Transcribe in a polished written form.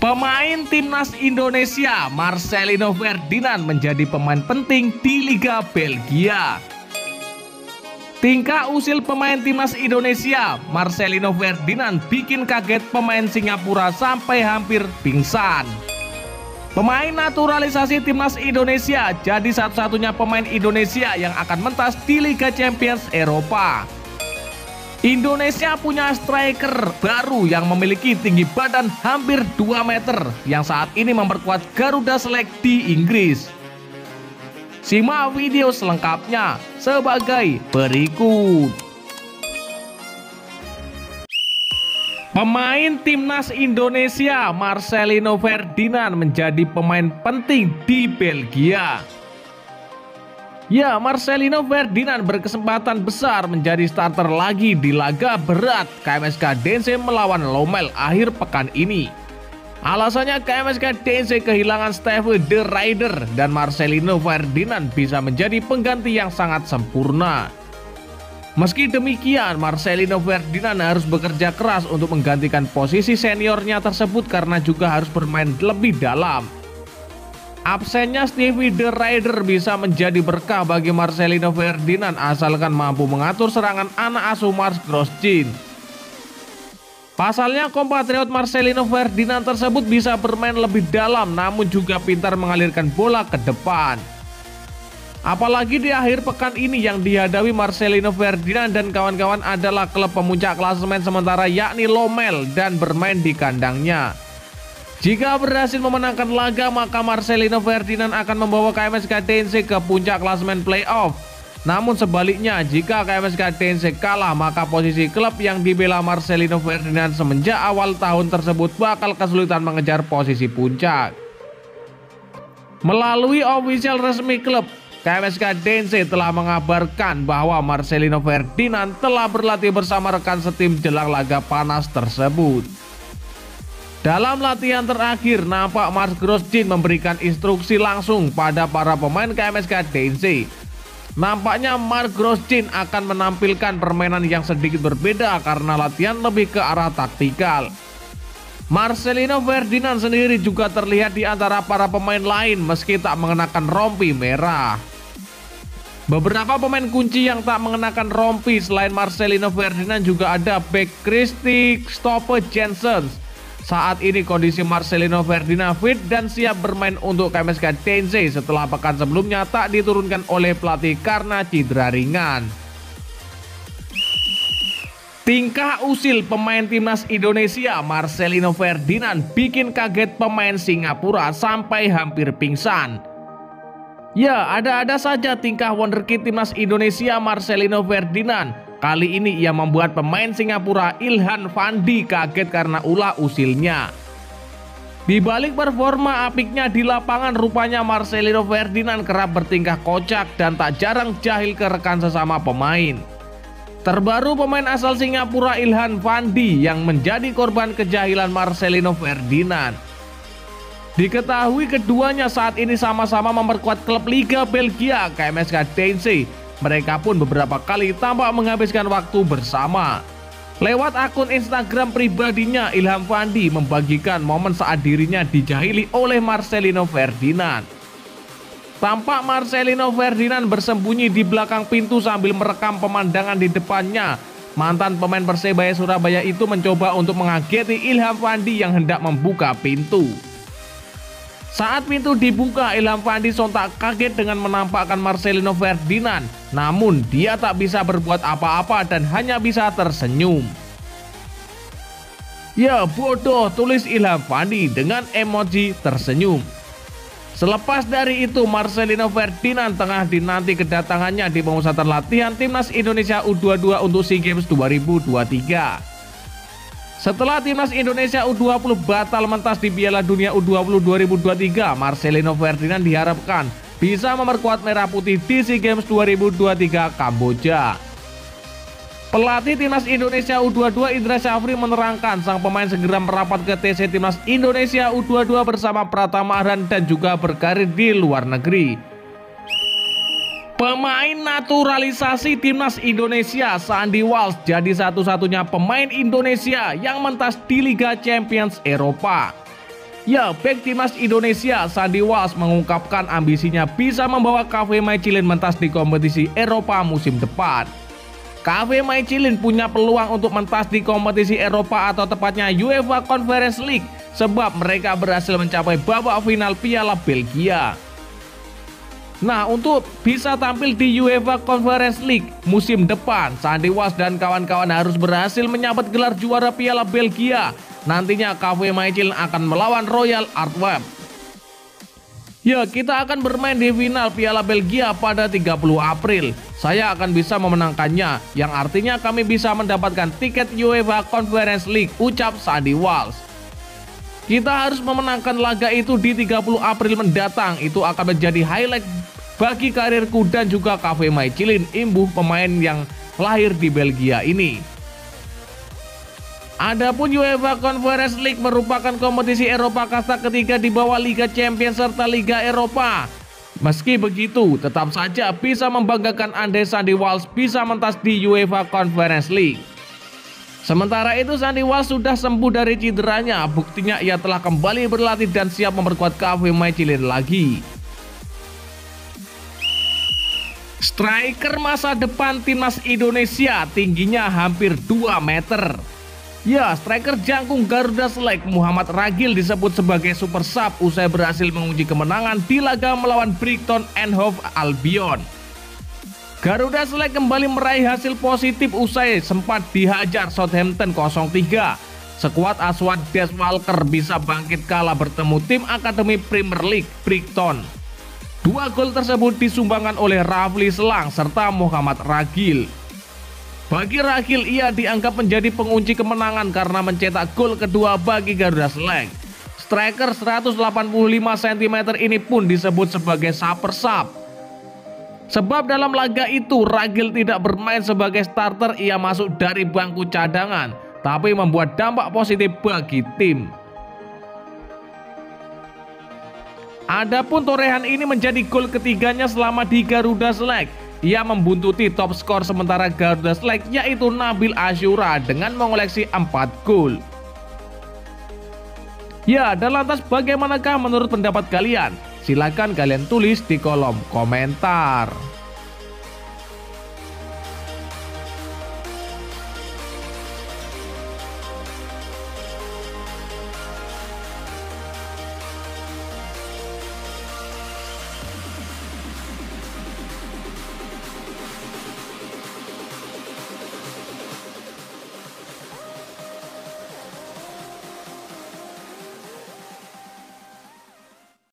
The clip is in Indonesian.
Pemain timnas Indonesia Marcelino Ferdinand menjadi pemain penting di Liga Belgia. Tingkah usil pemain timnas Indonesia Marcelino Ferdinand bikin kaget pemain Singapura sampai hampir pingsan. Pemain naturalisasi timnas Indonesia jadi satu-satunya pemain Indonesia yang akan mentas di Liga Champions Eropa. Indonesia punya striker baru yang memiliki tinggi badan hampir 2 meter yang saat ini memperkuat Garuda Select di Inggris. Simak video selengkapnya sebagai berikut. Pemain timnas Indonesia Marcelino Ferdinand menjadi pemain penting di Belgia. Ya, Marcelino Ferdinand berkesempatan besar menjadi starter lagi di laga berat KMSK Dense melawan Lommel akhir pekan ini. Alasannya KMSK Dense kehilangan Steve De Ruyter dan Marcelino Ferdinand bisa menjadi pengganti yang sangat sempurna. Meski demikian, Marcelino Ferdinand harus bekerja keras untuk menggantikan posisi seniornya tersebut karena juga harus bermain lebih dalam. Absennya Stevie De Ruyter bisa menjadi berkah bagi Marcelino Ferdinand asalkan mampu mengatur serangan anak asuh Mark Grosjean. Pasalnya kompatriot Marcelino Ferdinand tersebut bisa bermain lebih dalam namun juga pintar mengalirkan bola ke depan. Apalagi di akhir pekan ini yang dihadapi Marcelino Ferdinand dan kawan-kawan adalah klub pemuncak klasemen sementara yakni Lommel dan bermain di kandangnya. Jika berhasil memenangkan laga, maka Marcelino Ferdinand akan membawa KMSK Dense ke puncak klasemen playoff. Namun sebaliknya, jika KMSK Dense kalah, maka posisi klub yang dibela Marcelino Ferdinand semenjak awal tahun tersebut bakal kesulitan mengejar posisi puncak. Melalui official resmi klub, KMSK Dense telah mengabarkan bahwa Marcelino Ferdinand telah berlatih bersama rekan setim jelang laga panas tersebut. Dalam latihan terakhir, nampak Mark Grosjean memberikan instruksi langsung pada para pemain KMSK Dense. Nampaknya Mark Grosjean akan menampilkan permainan yang sedikit berbeda karena latihan lebih ke arah taktikal. Marcelino Ferdinand sendiri juga terlihat di antara para pemain lain meski tak mengenakan rompi merah. Beberapa pemain kunci yang tak mengenakan rompi selain Marcelino Ferdinand juga ada bek Christy Stoppe Jensen. Saat ini kondisi Marcelino Ferdinand fit dan siap bermain untuk KMSK Dense setelah pekan sebelumnya tak diturunkan oleh pelatih karena cedera ringan. Tingkah usil pemain timnas Indonesia Marcelino Ferdinand bikin kaget pemain Singapura sampai hampir pingsan. Ya, ada-ada saja tingkah wonderkid timnas Indonesia Marcelino Ferdinand. Kali ini ia membuat pemain Singapura Ilhan Fandi kaget karena ulah usilnya. Di balik performa apiknya di lapangan, rupanya Marcelino Ferdinand kerap bertingkah kocak dan tak jarang jahil ke rekan sesama pemain. Terbaru pemain asal Singapura Ilhan Fandi yang menjadi korban kejahilan Marcelino Ferdinand. Diketahui keduanya saat ini sama-sama memperkuat klub Liga Belgia KMSK Dense. Mereka pun beberapa kali tampak menghabiskan waktu bersama. Lewat akun Instagram pribadinya, Ilham Fandi membagikan momen saat dirinya dijahili oleh Marcelino Ferdinand. Tampak Marcelino Ferdinand bersembunyi di belakang pintu sambil merekam pemandangan di depannya. Mantan pemain Persebaya Surabaya itu mencoba untuk mengageti Ilham Fandi yang hendak membuka pintu. Saat pintu dibuka, Ilham Fandi sontak kaget dengan menampakkan Marcelino Ferdinand. Namun dia tak bisa berbuat apa-apa dan hanya bisa tersenyum. Ya bodoh, tulis Ilham Fandi dengan emoji tersenyum. Selepas dari itu, Marcelino Ferdinand tengah dinanti kedatangannya di pemusatan latihan timnas Indonesia U22 untuk SEA Games 2023. Setelah timnas Indonesia U20 batal mentas di Piala Dunia U20 2023, Marcelino Ferdinand diharapkan bisa memperkuat merah putih di SEA Games 2023 Kamboja. Pelatih timnas Indonesia U22 Indra Syafri menerangkan sang pemain segera merapat ke TC timnas Indonesia U22 bersama Pratama Arhan dan juga berkarir di luar negeri. Pemain naturalisasi timnas Indonesia Sandy Walsh jadi satu-satunya pemain Indonesia yang mentas di Liga Champions Eropa. Ya, bek timnas Indonesia Sandy Walsh mengungkapkan ambisinya bisa membawa KV Mechelen mentas di kompetisi Eropa musim depan. KV Mechelen punya peluang untuk mentas di kompetisi Eropa atau tepatnya UEFA Conference League sebab mereka berhasil mencapai babak final Piala Belgia. Nah, untuk bisa tampil di UEFA Conference League musim depan, Sandy Walsh dan kawan-kawan harus berhasil menyabet gelar juara Piala Belgia. Nantinya KV Mechelen akan melawan Royal Antwerp. Ya, kita akan bermain di final Piala Belgia pada 30 April. Saya akan bisa memenangkannya, yang artinya kami bisa mendapatkan tiket UEFA Conference League, ucap Sandy Walsh. Kita harus memenangkan laga itu di 30 April mendatang. Itu akan menjadi highlight bagi karirku dan juga KV Mechelen, imbuh pemain yang lahir di Belgia ini. Adapun UEFA Conference League merupakan kompetisi Eropa kasta ketiga di bawah Liga Champions serta Liga Eropa. Meski begitu, tetap saja bisa membanggakan andai Sandy Walsh bisa mentas di UEFA Conference League. Sementara itu, Sandy Walsh sudah sembuh dari cederanya. Buktinya ia telah kembali berlatih dan siap memperkuat KV Mechelen lagi. Striker masa depan timnas Indonesia tingginya hampir 2 meter. Ya, striker jangkung Garuda Select Muhammad Ragil disebut sebagai super sub usai berhasil mengunci kemenangan di laga melawan Brighton and Hove Albion. Garuda Select kembali meraih hasil positif usai sempat dihajar Southampton 0-3. Skuad asuhan Des Walker bisa bangkit kala bertemu tim Akademi Premier League Brighton. 2 gol tersebut disumbangkan oleh Rafli Selang serta Muhammad Ragil. Bagi Ragil, ia dianggap menjadi pengunci kemenangan karena mencetak gol kedua bagi Garuda Select. Striker 185 cm ini pun disebut sebagai super sub. Sebab dalam laga itu Ragil tidak bermain sebagai starter, ia masuk dari bangku cadangan, tapi membuat dampak positif bagi tim. Adapun torehan ini menjadi gol ketiganya selama di Garuda Select. Ia membuntuti top skor sementara Garuda Select yaitu Nabil Asyura dengan mengoleksi 4 gol. Ya, dan lantas bagaimanakah menurut pendapat kalian? Silakan kalian tulis di kolom komentar.